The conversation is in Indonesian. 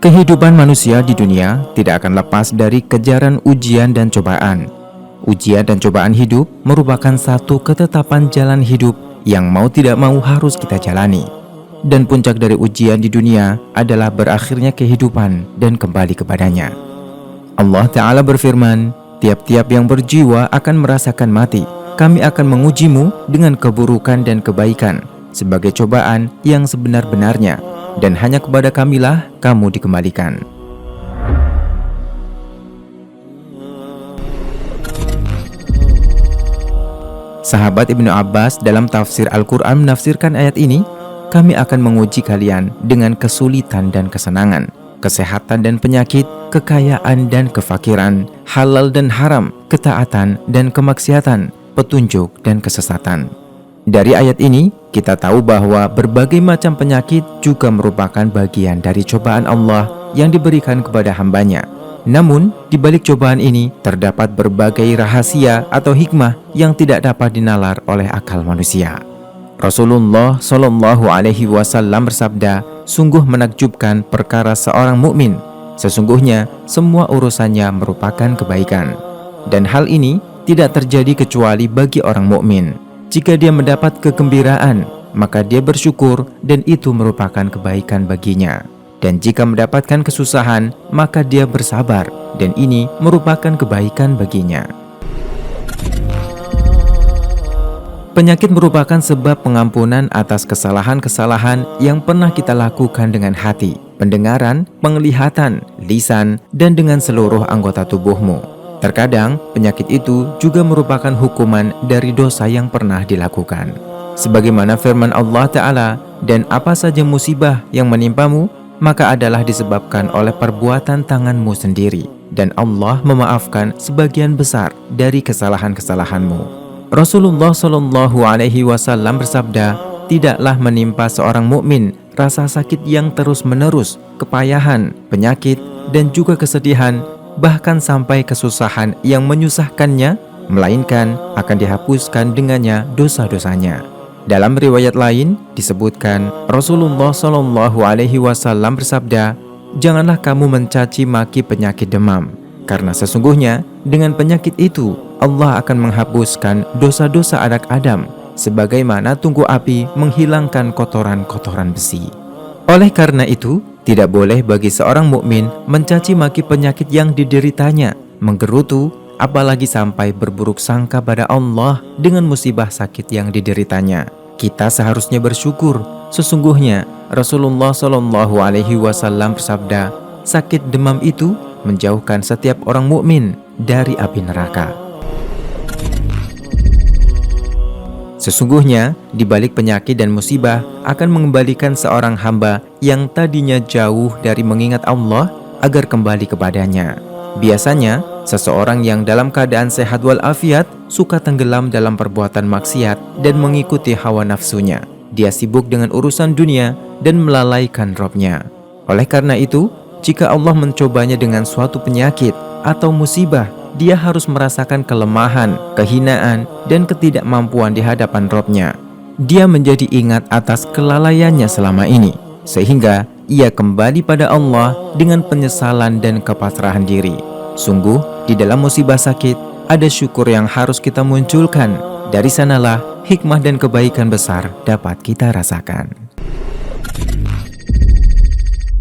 Kehidupan manusia di dunia tidak akan lepas dari kejaran ujian dan cobaan. Ujian dan cobaan hidup merupakan satu ketetapan jalan hidup yang mau tidak mau harus kita jalani. Dan puncak dari ujian di dunia adalah berakhirnya kehidupan dan kembali kepadanya. Allah Ta'ala berfirman, "Tiap-tiap yang berjiwa akan merasakan mati. Kami akan mengujimu dengan keburukan dan kebaikan sebagai cobaan yang sebenar-benarnya, dan hanya kepada Kamilah kamu dikembalikan." Sahabat Ibnu Abbas dalam tafsir Al-Quran menafsirkan ayat ini, "Kami akan menguji kalian dengan kesulitan dan kesenangan, kesehatan dan penyakit, kekayaan dan kefakiran, halal dan haram, ketaatan dan kemaksiatan, petunjuk dan kesesatan." Dari ayat ini, kita tahu bahwa berbagai macam penyakit juga merupakan bagian dari cobaan Allah yang diberikan kepada hambanya. Namun, di balik cobaan ini terdapat berbagai rahasia atau hikmah yang tidak dapat dinalar oleh akal manusia. Rasulullah Shallallahu Alaihi Wasallam bersabda, "Sungguh menakjubkan perkara seorang mukmin. Sesungguhnya semua urusannya merupakan kebaikan. Dan hal ini tidak terjadi kecuali bagi orang mukmin. Jika dia mendapat kegembiraan, maka dia bersyukur dan itu merupakan kebaikan baginya. Dan jika mendapatkan kesusahan, maka dia bersabar dan ini merupakan kebaikan baginya." Penyakit merupakan sebab pengampunan atas kesalahan-kesalahan yang pernah kita lakukan dengan hati, pendengaran, penglihatan, lisan, dan dengan seluruh anggota tubuhmu. Terkadang, penyakit itu juga merupakan hukuman dari dosa yang pernah dilakukan. Sebagaimana firman Allah Ta'ala, "Dan apa saja musibah yang menimpamu, maka adalah disebabkan oleh perbuatan tanganmu sendiri. Dan Allah memaafkan sebagian besar dari kesalahan-kesalahanmu." Rasulullah Shallallahu Alaihi Wasallam bersabda, "Tidaklah menimpa seorang mukmin rasa sakit yang terus-menerus, kepayahan, penyakit, dan juga kesedihan, bahkan sampai kesusahan yang menyusahkannya, melainkan akan dihapuskan dengannya dosa-dosanya." Dalam riwayat lain disebutkan, Rasulullah Shallallahu Alaihi Wasallam bersabda, "Janganlah kamu mencaci maki penyakit demam, karena sesungguhnya dengan penyakit itu Allah akan menghapuskan dosa-dosa anak Adam, sebagaimana tungku api menghilangkan kotoran-kotoran besi." Oleh karena itu, tidak boleh bagi seorang mukmin mencaci maki penyakit yang dideritanya, menggerutu, apalagi sampai berburuk sangka pada Allah dengan musibah sakit yang dideritanya. Kita seharusnya bersyukur. Sesungguhnya Rasulullah Shallallahu Alaihi Wasallam bersabda, "Sakit demam itu menjauhkan setiap orang mukmin dari api neraka." Sesungguhnya, di balik penyakit dan musibah akan mengembalikan seorang hamba yang tadinya jauh dari mengingat Allah agar kembali kepadanya. Biasanya, seseorang yang dalam keadaan sehat walafiat suka tenggelam dalam perbuatan maksiat dan mengikuti hawa nafsunya. Dia sibuk dengan urusan dunia dan melalaikan Robnya. Oleh karena itu, jika Allah mencobanya dengan suatu penyakit atau musibah, dia harus merasakan kelemahan, kehinaan, dan ketidakmampuan di hadapan Robnya. Dia menjadi ingat atas kelalaiannya selama ini, sehingga ia kembali pada Allah dengan penyesalan dan kepasrahan diri. Sungguh, di dalam musibah sakit, ada syukur yang harus kita munculkan. Dari sanalah hikmah dan kebaikan besar dapat kita rasakan.